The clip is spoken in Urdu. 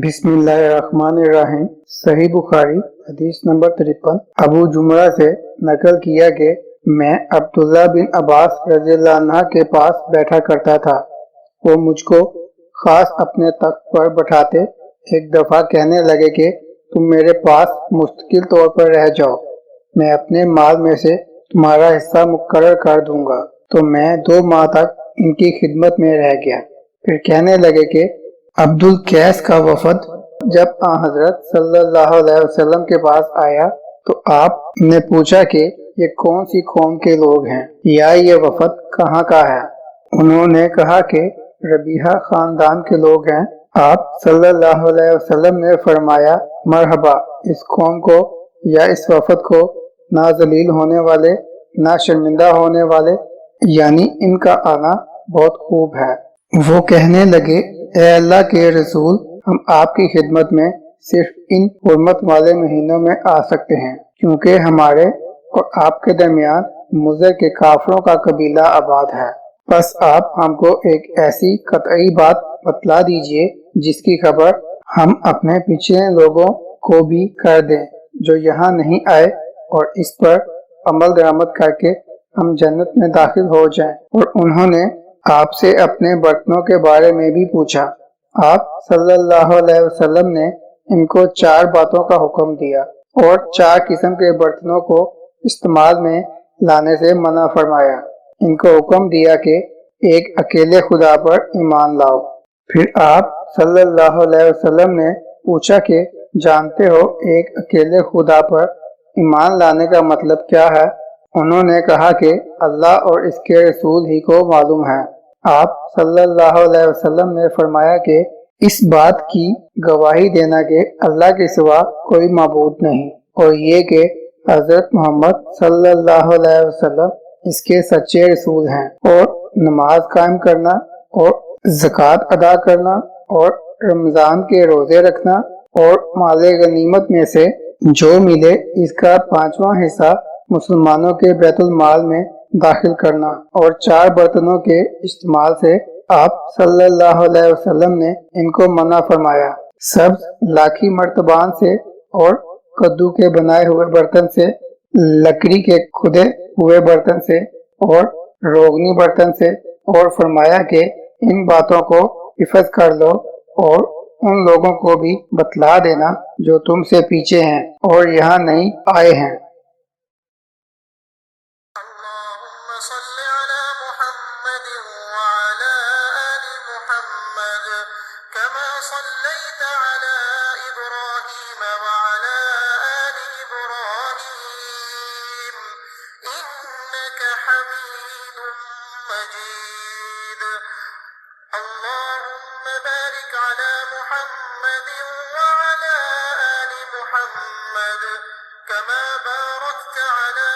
بسم اللہ الرحمن الرحیم۔ صحیح بخاری حدیث نمبر 53 ابو جمرہ سے نقل کیا کہ میں عبداللہ بن عباس رضی اللہ عنہ کے پاس بیٹھا کرتا تھا۔ وہ مجھ کو خاص اپنے تخت پر بٹھاتے ایک دفعہ کہنے لگے کہ تم میرے پاس مستقل طور پر رہ جاؤ، میں اپنے مال میں سے تمہارا حصہ مقرر کر دوں گا۔ تو میں 2 ماہ تک ان کی خدمت میں رہ گیا۔ پھر کہنے لگے کہ عبد القیس کا وفد جب آن حضرت صلی اللہ علیہ وسلم کے پاس آیا تو آپ نے پوچھا کہ یہ کون سی قوم کے لوگ ہیں یا یہ وفد کہاں کا ہے؟ انہوں نے کہا کہ ربیعہ خاندان کے لوگ ہیں۔ آپ صلی اللہ علیہ وسلم نے فرمایا مرحبا، اس قوم کو یا اس وفد کو نہ ذلیل ہونے والے نہ شرمندہ ہونے والے، یعنی ان کا آنا بہت خوب ہے۔ وہ کہنے لگے اے اللہ کے رسول، ہم آپ کی خدمت میں صرف ان حرمت والے مہینوں میں آ سکتے ہیں کیونکہ ہمارے اور آپ کے درمیان مضر کے کافروں کا قبیلہ آباد ہے۔ بس آپ ہم کو ایک ایسی قطعی بات بتلا دیجئے جس کی خبر ہم اپنے پچھلے لوگوں کو بھی کر دیں جو یہاں نہیں آئے، اور اس پر عمل درآمد کر کے ہم جنت میں داخل ہو جائیں۔ اور انہوں نے آپ سے اپنے برتنوں کے بارے میں بھی پوچھا۔ آپ صلی اللہ علیہ وسلم نے ان کو 4 باتوں کا حکم دیا اور 4 قسم کے برتنوں کو استعمال میں لانے سے منع فرمایا۔ ان کو حکم دیا کہ ایک اکیلے خدا پر ایمان لاؤ۔ پھر آپ صلی اللہ علیہ وسلم نے پوچھا کہ جانتے ہو ایک اکیلے خدا پر ایمان لانے کا مطلب کیا ہے؟ انہوں نے کہا کہ اللہ اور اس کے رسول ہی کو معلوم ہے۔ آپ صلی اللہ علیہ وسلم نے فرمایا کہ اس بات کی گواہی دینا کہ اللہ کے سوا کوئی معبود نہیں، اور یہ کہ حضرت محمد صلی اللہ علیہ وسلم اس کے سچے رسول ہیں، اور نماز قائم کرنا اور زکوٰۃ ادا کرنا اور رمضان کے روزے رکھنا اور مال غنیمت میں سے جو ملے اس کا 5واں حصہ مسلمانوں کے بیت المال میں داخل کرنا، اور 4 برتنوں کے استعمال سے آپ صلی اللہ علیہ وسلم نے ان کو منع فرمایا۔ سبز لاکھی مرتبان سے اور کدو کے بنائے ہوئے برتن سے، لکڑی کے کھدے ہوئے برتن سے اور روغنی برتن سے، اور فرمایا کہ ان باتوں کو حفظ کر لو اور ان لوگوں کو بھی بتلا دینا جو تم سے پیچھے ہیں اور یہاں نہیں آئے ہیں۔ كما صليت على إبراهيم وعلى آل إبراهيم إنك حميد مجيد اللهم بارك على محمد وعلى آل محمد كما باركت على